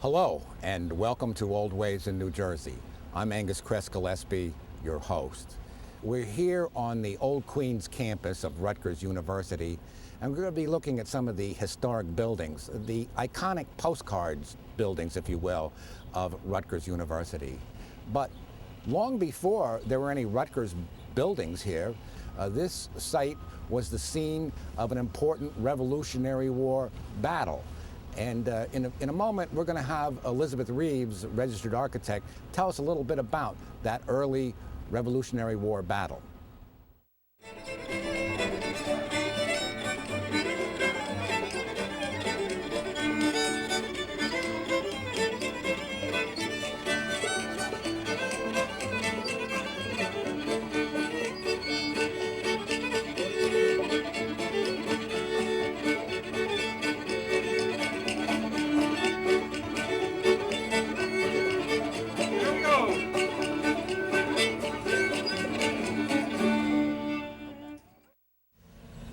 Hello, and welcome to Old Ways in New Jersey. I'm Angus Kress, Gillespie, your host. We're here on the Old Queens campus of Rutgers University, and we're going to be looking at some of the historic buildings, the iconic postcards buildings, if you will, of Rutgers University. But long before there were any Rutgers buildings here, this site was the scene of an important Revolutionary War battle. And in a moment, we're going to have Elizabeth Reeves, registered architect, tell us a little bit about that early Revolutionary War battle.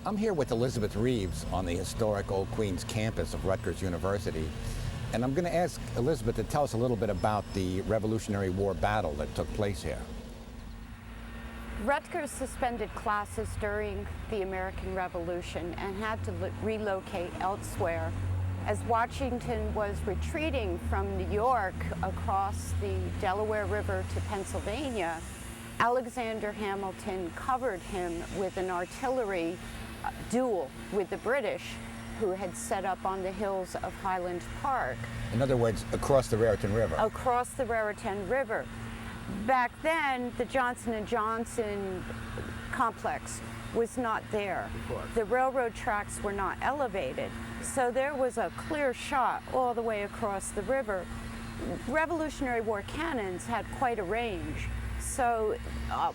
I'm here with Elizabeth Reeves on the historic Old Queens campus of Rutgers University, and I'm going to ask Elizabeth to tell us a little bit about the Revolutionary War battle that took place here. Rutgers suspended classes during the American Revolution and had to relocate elsewhere. As Washington was retreating from New York across the Delaware River to Pennsylvania, Alexander Hamilton covered him with an artillery duel with the British, who had set up on the hills of Highland Park. In other words, across the Raritan River. Across the Raritan River. Back then, the Johnson & Johnson complex was not there. The railroad tracks were not elevated, so there was a clear shot all the way across the river. Revolutionary War cannons had quite a range, so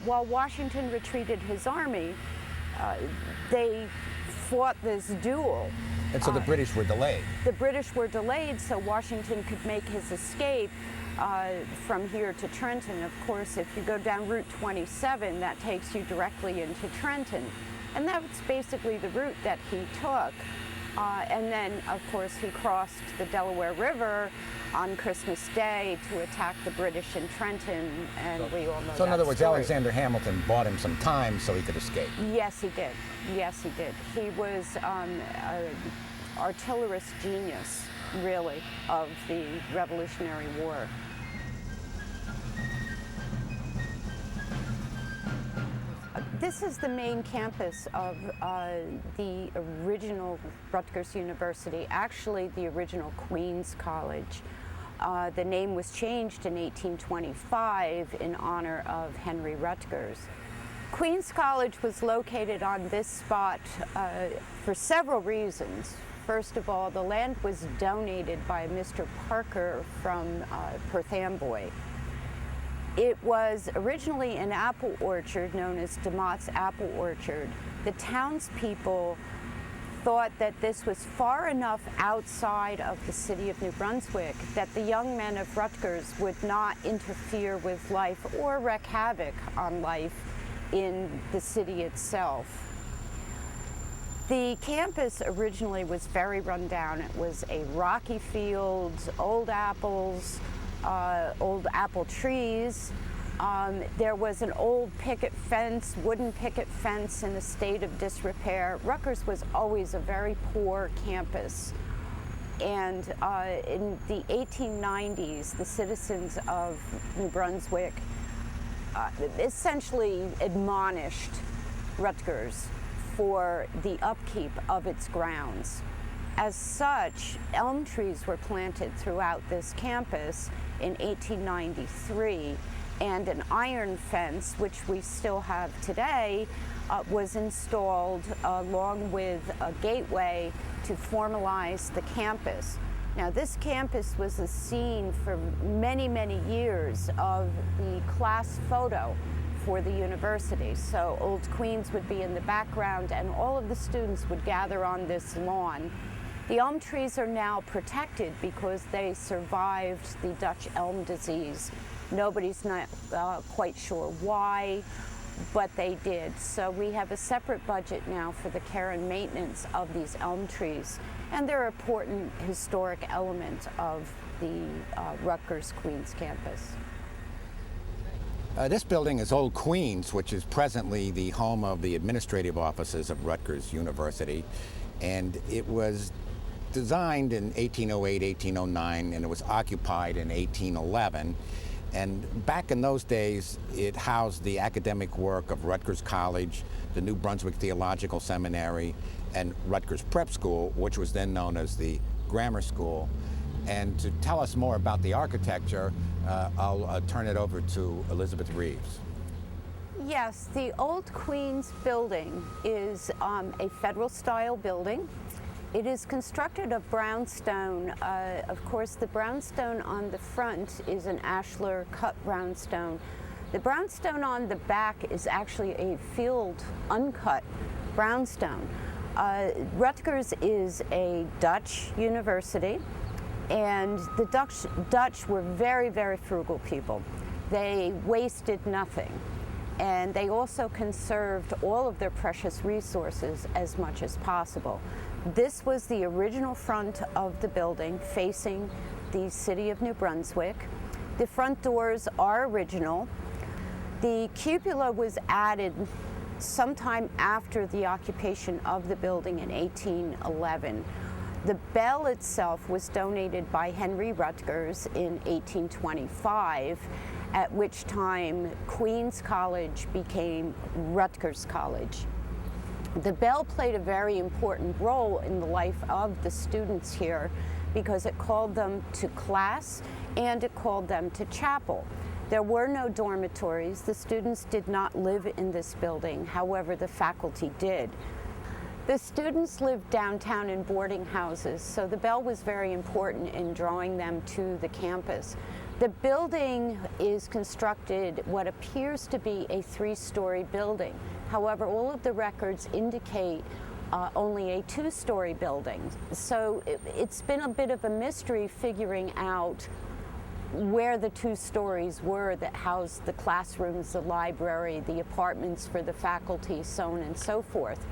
while Washington retreated his army, they fought this duel. And so the British were delayed. The British were delayed so Washington could make his escape from here to Trenton. Of course, if you go down Route 27, that takes you directly into Trenton. And that's basically the route that he took. And then, of course, he crossed the Delaware River on Christmas Day to attack the British in Trenton, and we all know that. So in other words, story. Alexander Hamilton bought him some time so he could escape. Yes, he did. Yes, he did. He was an artillerist genius, really, of the Revolutionary War. This is the main campus of the original Rutgers University, actually the original Queens College. The name was changed in 1825 in honor of Henry Rutgers. Queens College was located on this spot for several reasons. First of all, the land was donated by Mr. Parker from Perth Amboy. It was originally an apple orchard known as DeMott's Apple Orchard. The townspeople thought that this was far enough outside of the city of New Brunswick that the young men of Rutgers would not interfere with life or wreak havoc on life in the city itself. The campus originally was very run down. It was a rocky field, old apples, old apple trees. There was an old picket fence, wooden picket fence in a state of disrepair. Rutgers was always a very poor campus. And in the 1890s, the citizens of New Brunswick essentially admonished Rutgers for the upkeep of its grounds. As such, elm trees were planted throughout this campus in 1893, and an iron fence, which we still have today, was installed along with a gateway to formalize the campus. Now, this campus was a scene for many, many years of the class photo for the university. So Old Queens would be in the background, and all of the students would gather on this lawn. The elm trees are now protected because they survived the Dutch elm disease. Nobody's not quite sure why, but they did. So we have a separate budget now for the care and maintenance of these elm trees. and they're an important historic element of the Rutgers Queens campus. This building is Old Queens, which is presently the home of the administrative offices of Rutgers University, and it was designed in 1808, 1809, and it was occupied in 1811. And back in those days, it housed the academic work of Rutgers College, the New Brunswick Theological Seminary, and Rutgers Prep School, which was then known as the Grammar School. And to tell us more about the architecture, I'll turn it over to Elizabeth Reeves. Yes, the Old Queens building is a federal-style building. It is constructed of brownstone. Of course, the brownstone on the front is an ashlar cut brownstone. The brownstone on the back is actually a field uncut brownstone. Rutgers is a Dutch university, and the Dutch were very, very frugal people. They wasted nothing, and they also conserved all of their precious resources as much as possible. This was the original front of the building facing the city of New Brunswick. The front doors are original. The cupola was added sometime after the occupation of the building in 1811. The bell itself was donated by Henry Rutgers in 1825, at which time Queens College became Rutgers College. The bell played a very important role in the life of the students here because it called them to class and it called them to chapel. There were no dormitories. The students did not live in this building. However, the faculty did. The students lived downtown in boarding houses, so the bell was very important in drawing them to the campus. The building is constructed what appears to be a three-story building. However, all of the records indicate only a two-story building. So it's been a bit of a mystery figuring out where the two stories were that housed the classrooms, the library, the apartments for the faculty, so on and so forth.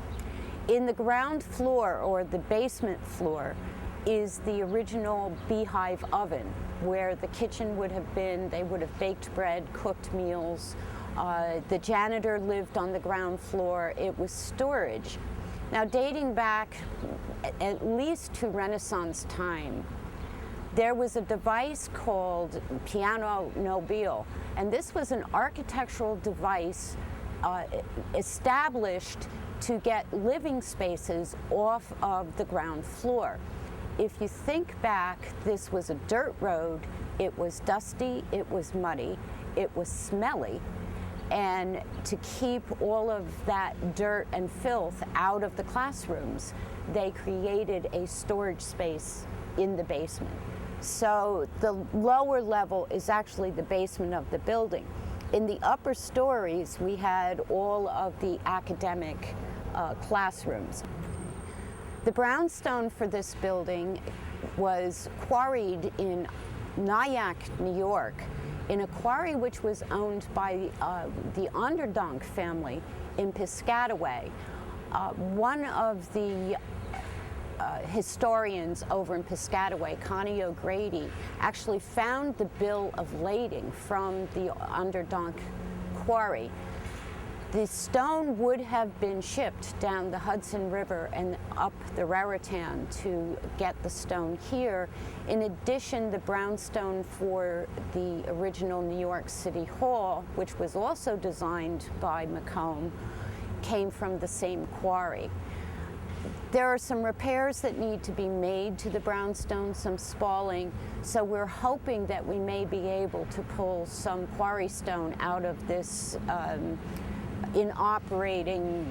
In the ground floor, or the basement floor, is the original beehive oven, where the kitchen would have been. They would have baked bread, cooked meals. The janitor lived on the ground floor. It was storage. Now, dating back at least to Renaissance time, there was a device called piano nobile, and this was an architectural device established to get living spaces off of the ground floor. If you think back, this was a dirt road. It was dusty, it was muddy, it was smelly, and to keep all of that dirt and filth out of the classrooms, they created a storage space in the basement. So the lower level is actually the basement of the building. In the upper stories, we had all of the academic classrooms. The brownstone for this building was quarried in Nyack, New York, in a quarry which was owned by the Onderdonk family in Piscataway. One of the historians over in Piscataway, Connie O'Grady, actually found the bill of lading from the Onderdonk quarry. The stone would have been shipped down the Hudson River and up the Raritan to get the stone here. In addition, the brownstone for the original New York City Hall, which was also designed by Macomb, came from the same quarry. There are some repairs that need to be made to the brownstone, some spalling, so we're hoping that we may be able to pull some quarry stone out of this in-operating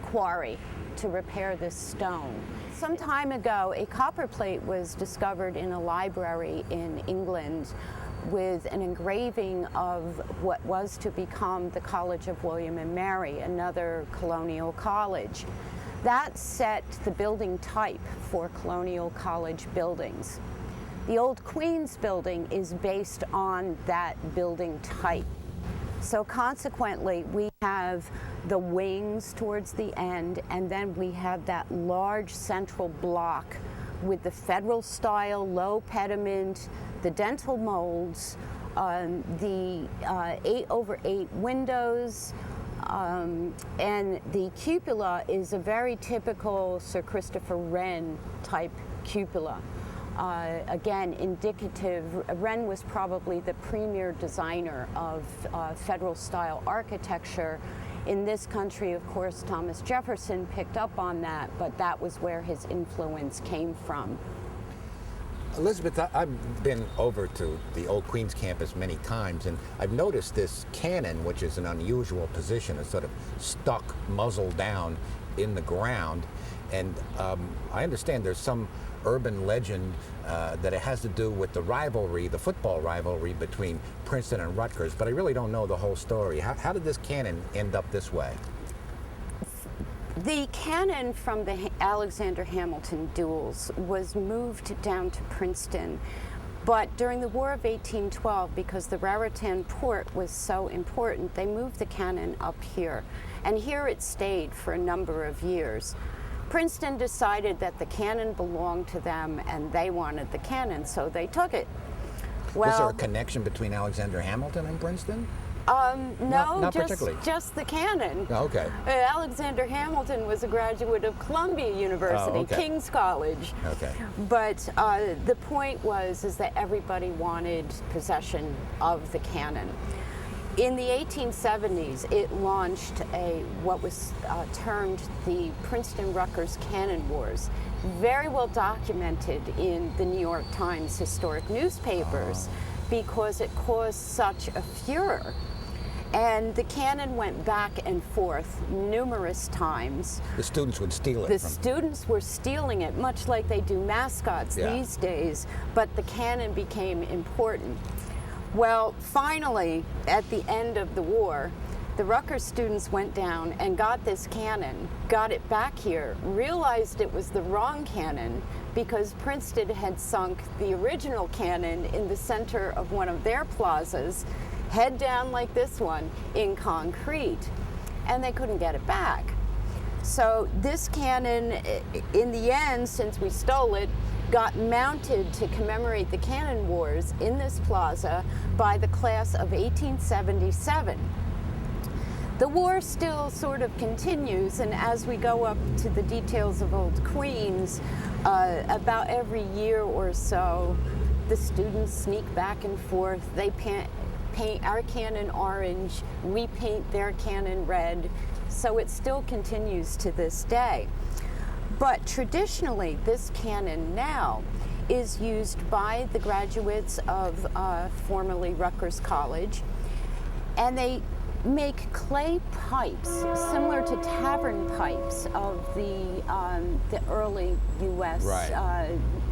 quarry to repair this stone. Some time ago, a copper plate was discovered in a library in England with an engraving of what was to become the College of William and Mary, another colonial college. That set the building type for colonial college buildings. The Old Queens building is based on that building type. So consequently, we have the wings towards the end, and then we have that large central block with the federal style low pediment, the dental molds, the 8/8 windows, and the cupola is a very typical Sir Christopher Wren type cupola. Again, indicative, Wren was probably the premier designer of federal style architecture. In this country, of course, Thomas Jefferson picked up on that, but that was where his influence came from. Elizabeth, I've been over to the Old Queens campus many times, and I've noticed this cannon, which is an unusual position, is sort of stuck muzzle down in the ground. And I understand there's some urban legend that it has to do with the rivalry, the football rivalry between Princeton and Rutgers, but I really don't know the whole story. How did this cannon end up this way? The cannon from the Alexander Hamilton duels was moved down to Princeton, but during the War of 1812, because the Raritan port was so important, they moved the cannon up here, and here it stayed for a number of years. Princeton decided that the cannon belonged to them and they wanted the cannon, so they took it. Well, was there a connection between Alexander Hamilton and Princeton? No, not particularly. Just the cannon. Oh, okay. Alexander Hamilton was a graduate of Columbia University, oh, okay. King's College. Okay. But the point is that everybody wanted possession of the cannon. In the 1870s, it launched what was termed the Princeton-Rutgers Cannon Wars, very well documented in the New York Times historic newspapers because it caused such a furor. And the cannon went back and forth numerous times. The students would steal it. The students were stealing it, much like they do mascots these days, but the cannon became important. Well, finally, at the end of the war, the Rutgers students went down and got this cannon, got it back here, realized it was the wrong cannon because Princeton had sunk the original cannon in the center of one of their plazas, head down like this one, in concrete, and they couldn't get it back. So this cannon, in the end, since we stole it, got mounted to commemorate the Cannon Wars in this plaza by the class of 1877. The war still sort of continues, and as we go up to the details of Old Queens, about every year or so, the students sneak back and forth. They paint our cannon orange, we paint their cannon red, so it still continues to this day. But traditionally, this cannon now is used by the graduates of formerly Rutgers College, and they make clay pipes similar to tavern pipes of the early U.S.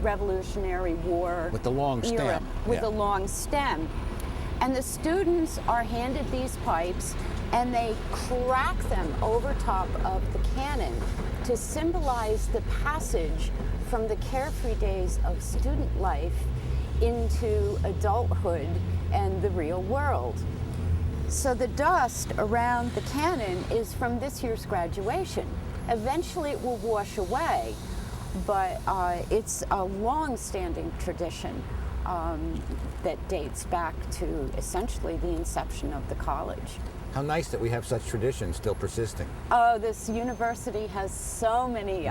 Revolutionary War with the long era, stem. with the long stem. And the students are handed these pipes and they crack them over top of the cannon to symbolize the passage from the carefree days of student life into adulthood and the real world. So the dust around the cannon is from this year's graduation. Eventually it will wash away, but it's a long-standing tradition that dates back to essentially the inception of the college. How nice that we have such traditions still persisting. Oh, this university has so many.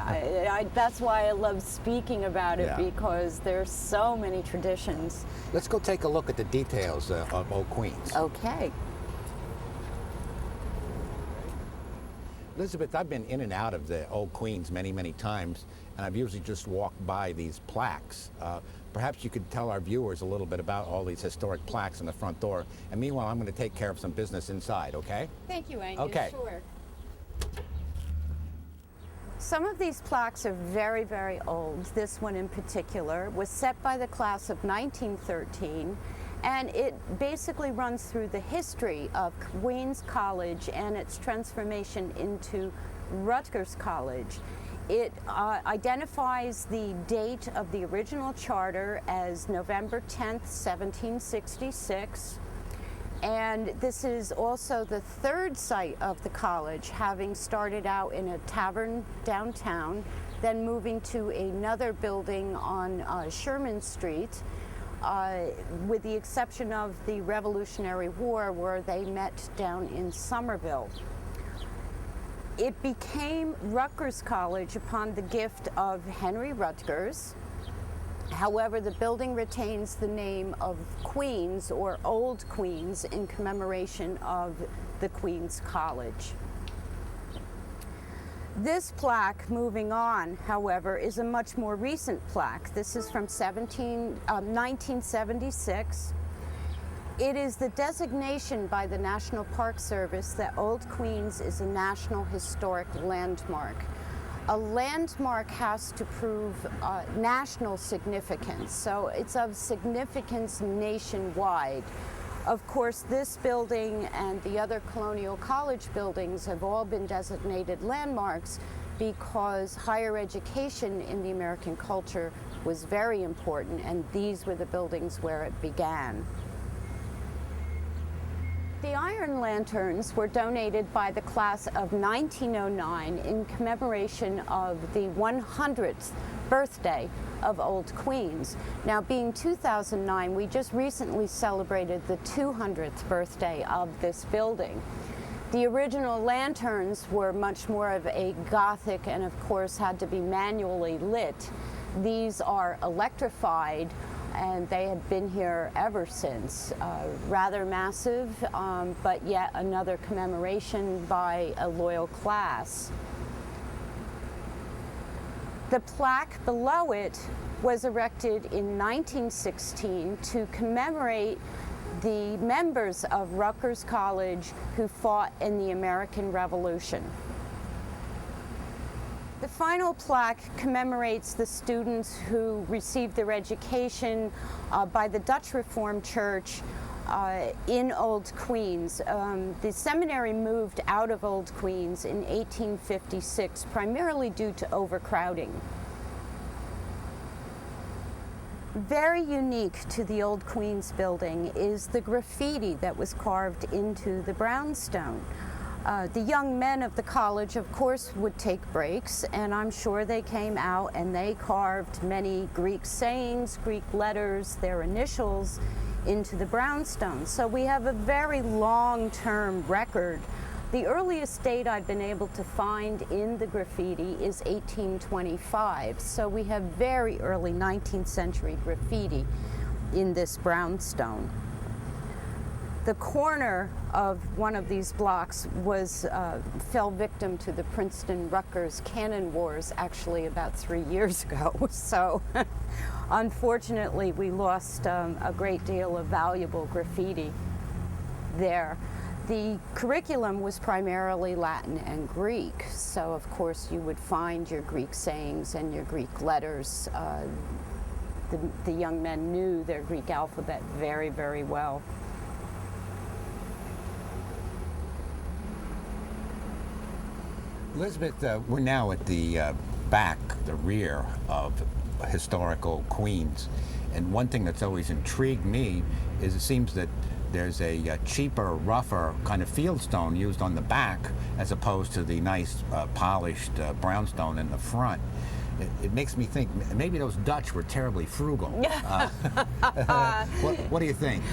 That's why I love speaking about it, because there's so many traditions. Let's go take a look at the details of Old Queens. Okay. Elizabeth, I've been in and out of the Old Queens many, many times, and I've usually just walked by these plaques. Perhaps you could tell our viewers a little bit about all these historic plaques in the front door, and meanwhile, I'm going to take care of some business inside, okay? Thank you, Angus. Okay. Sure. Some of these plaques are very, very old. This one in particular was set by the class of 1913, and it basically runs through the history of Queens College and its transformation into Rutgers College. It identifies the date of the original charter as November 10th, 1766. And this is also the third site of the college, having started out in a tavern downtown, then moving to another building on Sherman Street, with the exception of the Revolutionary War, where they met down in Somerville. It became Rutgers College upon the gift of Henry Rutgers. However, the building retains the name of Queens, or Old Queens, in commemoration of the Queens College. This plaque, moving on, however, is a much more recent plaque. This is from 1976. It is the designation by the National Park Service that Old Queens is a National Historic Landmark. A landmark has to prove national significance, so it's of significance nationwide. Of course, this building and the other Colonial College buildings have all been designated landmarks because higher education in the American culture was very important, and these were the buildings where it began. The iron lanterns were donated by the class of 1909 in commemoration of the 100th birthday of Old Queens. Now, being 2009, we just recently celebrated the 200th birthday of this building. The original lanterns were much more of a Gothic and, of course, had to be manually lit. These are electrified, and they have been here ever since. Rather massive, but yet another commemoration by a loyal class. The plaque below it was erected in 1916 to commemorate the members of Rutgers College who fought in the American Revolution. The final plaque commemorates the students who received their education by the Dutch Reformed Church in Old Queens. The seminary moved out of Old Queens in 1856, primarily due to overcrowding. Very unique to the Old Queens building is the graffiti that was carved into the brownstone. The young men of the college, of course, would take breaks, and I'm sure they came out and they carved many Greek sayings, Greek letters, their initials into the brownstone. So we have a very long-term record. The earliest date I've been able to find in the graffiti is 1825. So we have very early 19th century graffiti in this brownstone. The corner of one of these blocks fell victim to the Princeton-Rutgers cannon wars actually about 3 years ago. So unfortunately, we lost a great deal of valuable graffiti there. The curriculum was primarily Latin and Greek, so of course you would find your Greek sayings and your Greek letters. The young men knew their Greek alphabet very, very well. Elizabeth, we're now at the back, the rear of historical Queens, and one thing that's always intrigued me is it seems that there's a cheaper, rougher kind of fieldstone used on the back as opposed to the nice polished brownstone in the front. It makes me think maybe those Dutch were terribly frugal. What do you think?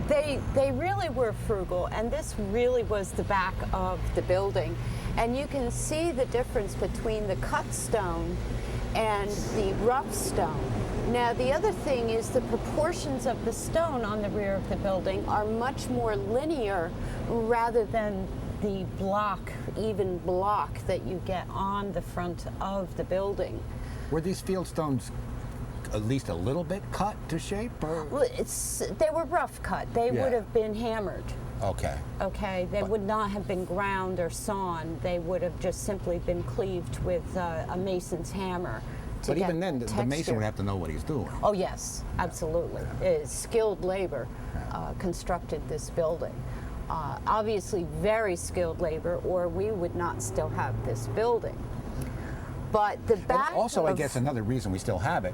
They really were frugal, and this really was the back of the building. And you can see the difference between the cut stone and the rough stone. Now, the other thing is the proportions of the stone on the rear of the building are much more linear rather than the block, even block that you get on the front of the building. Were these fieldstones at least a little bit cut to shape? Or? Well, they were rough cut. They would have been hammered. Okay. Okay, they would not have been ground or sawn. They would have just simply been cleaved with a mason's hammer. But even then, the mason would have to know what he's doing. Oh yes, absolutely. Skilled labor constructed this building. Obviously very skilled labor, or we would not still have this building. But the back I guess another reason we still have it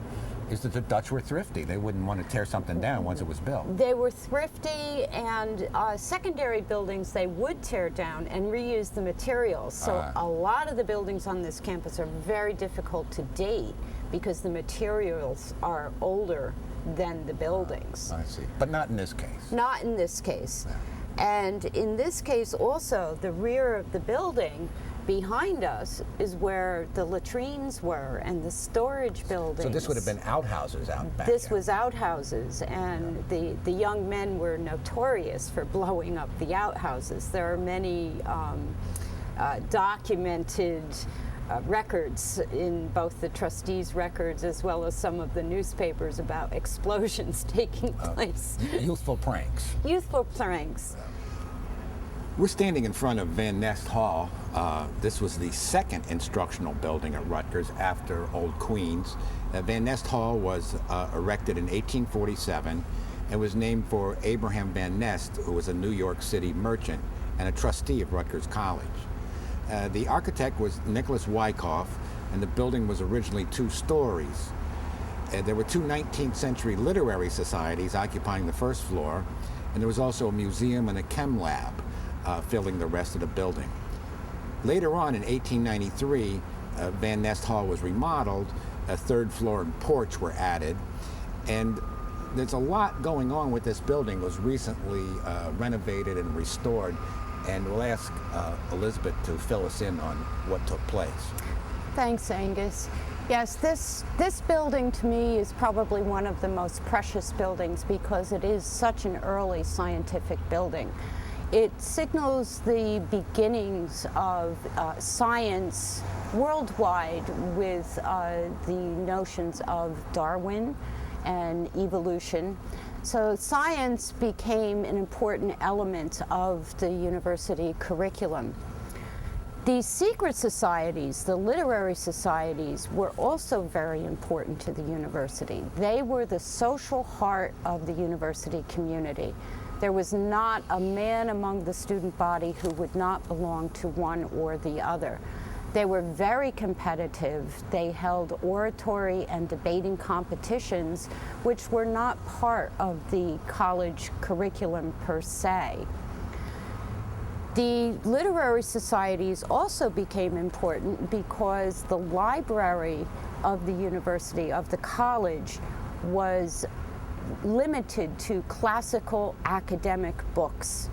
is that the Dutch were thrifty. They wouldn't want to tear something down once it was built. They were thrifty, and secondary buildings they would tear down and reuse the materials. So a lot of the buildings on this campus are very difficult to date because the materials are older than the buildings. I see. But not in this case. Not in this case. Yeah. And in this case also, the rear of the building behind us is where the latrines were and the storage buildings. So this would have been outhouses out back This there. was outhouses, and the young men were notorious for blowing up the outhouses. There are many documented records in both the trustees' records as well as some of the newspapers about explosions taking place. Youthful pranks. Youthful pranks. We're standing in front of Van Nest Hall. This was the second instructional building at Rutgers after Old Queens. Van Nest Hall was erected in 1847 and was named for Abraham Van Nest, who was a New York City merchant and a trustee of Rutgers College. The architect was Nicholas Wyckoff, and the building was originally 2 stories. There were 2 19th century literary societies occupying the first floor, and there was also a museum and a chem lab filling the rest of the building. Later on in 1893, Van Nest Hall was remodeled, a 3rd floor and porch were added, and there's a lot going on with this building. It was recently renovated and restored, and we'll ask Elizabeth to fill us in on what took place. Thanks, Angus. Yes, this building to me is probably one of the most precious buildings because it is such an early scientific building. It signals the beginnings of science worldwide with the notions of Darwin and evolution. So science became an important element of the university curriculum. The secret societies, the literary societies, were also very important to the university. They were the social heart of the university community. There was not a man among the student body who would not belong to one or the other. They were very competitive. They held oratory and debating competitions, which were not part of the college curriculum per se. The literary societies also became important because the library of the university, of the college, was limited to classical academic books.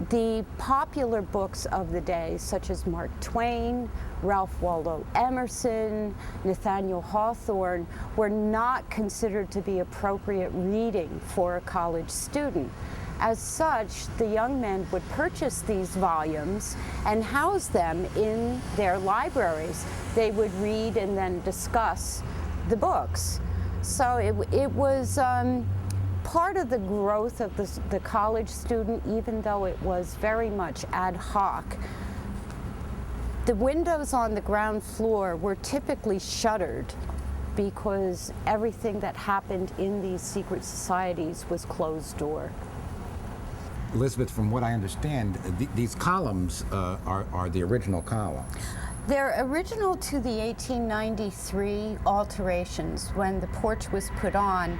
The popular books of the day, such as Mark Twain, Ralph Waldo Emerson, Nathaniel Hawthorne, were not considered to be appropriate reading for a college student. As such, the young men would purchase these volumes and house them in their libraries. They would read and then discuss the books. So it was part of the growth of the college student, even though it was very much ad hoc. The windows on the ground floor were typically shuttered because everything that happened in these secret societies was closed door. Elizabeth, from what I understand, these columns are the original columns. They're original to the 1893 alterations when the porch was put on.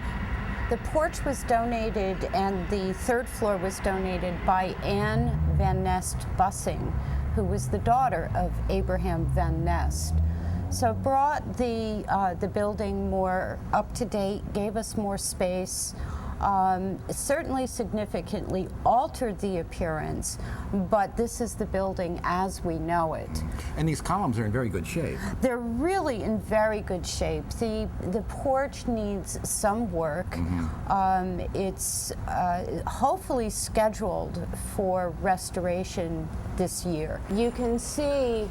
The porch was donated and the 3rd floor was donated by Anne Van Nest Bussing, who was the daughter of Abraham Van Nest. So it brought the building more up to date, gave us more space, certainly significantly altered the appearance, but this is the building as we know it. And these columns are in very good shape. They're really in very good shape. The porch needs some work. Mm-hmm. It's hopefully scheduled for restoration this year. You can see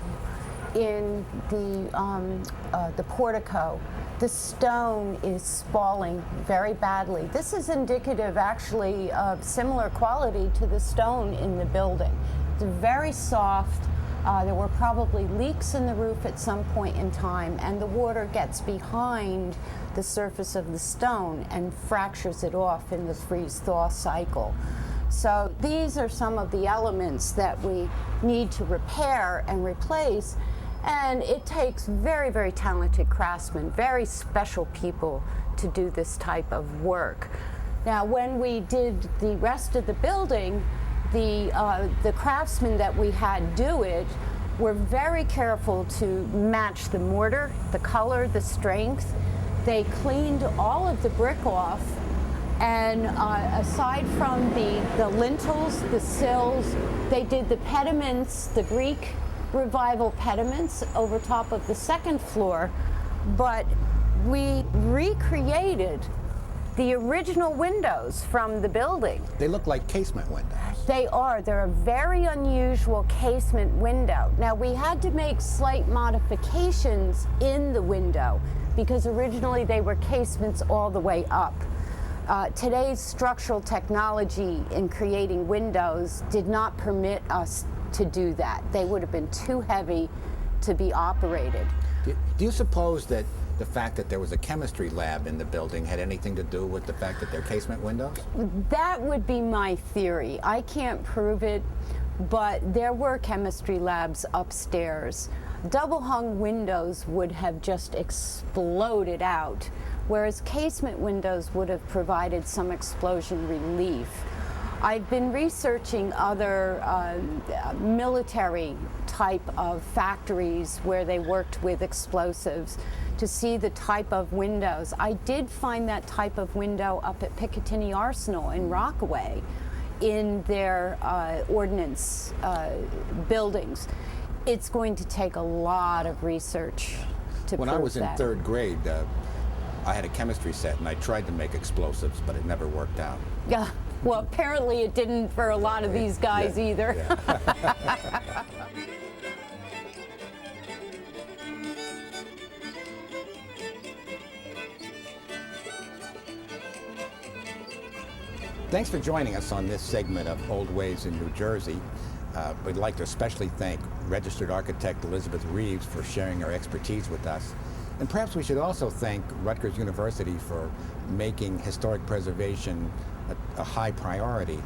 in the portico, the stone is spalling very badly. This is indicative actually of similar quality to the stone in the building. It's very soft. There were probably leaks in the roof at some point in time, and the water gets behind the surface of the stone and fractures it off in the freeze-thaw cycle. So these are some of the elements that we need to repair and replace. And it takes very, very talented craftsmen, very special people to do this type of work. Now, when we did the rest of the building, the craftsmen that we had do it were very careful to match the mortar, the color, the strength. They cleaned all of the brick off, and aside from the lintels, the sills, they did the pediments, the Greek Revival pediments over top of the second floor, but we recreated the original windows from the building. They look like casement windows. They are. They're a very unusual casement window. Now, we had to make slight modifications in the window because originally they were casements all the way up. Today's structural technology in creating windows did not permit us to do that. They would have been too heavy to be operated. Do you suppose that the fact that there was a chemistry lab in the building had anything to do with the fact that they're casement windows? That would be my theory. I can't prove it, but there were chemistry labs upstairs. Double-hung windows would have just exploded out, whereas casement windows would have provided some explosion relief. I've been researching other military type of factories where they worked with explosives to see the type of windows. I did find that type of window up at Picatinny Arsenal in Rockaway in their ordnance buildings. It's going to take a lot of research to prove that. When I was in third grade, I had a chemistry set and I tried to make explosives, but it never worked out. Yeah. Well, apparently it didn't for a lot of these guys either. Yeah. Thanks for joining us on this segment of Old Ways in New Jersey. We'd like to especially thank registered architect Elizabeth Reeves for sharing her expertise with us. And perhaps we should also thank Rutgers University for making historic preservation a high priority.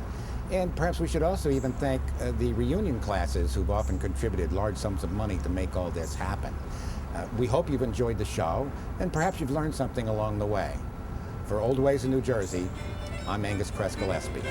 And perhaps we should also even thank the reunion classes who've often contributed large sums of money to make all this happen. We hope you've enjoyed the show, and perhaps you've learned something along the way. For Old Ways in New Jersey, I'm Angus Kress Gillespie.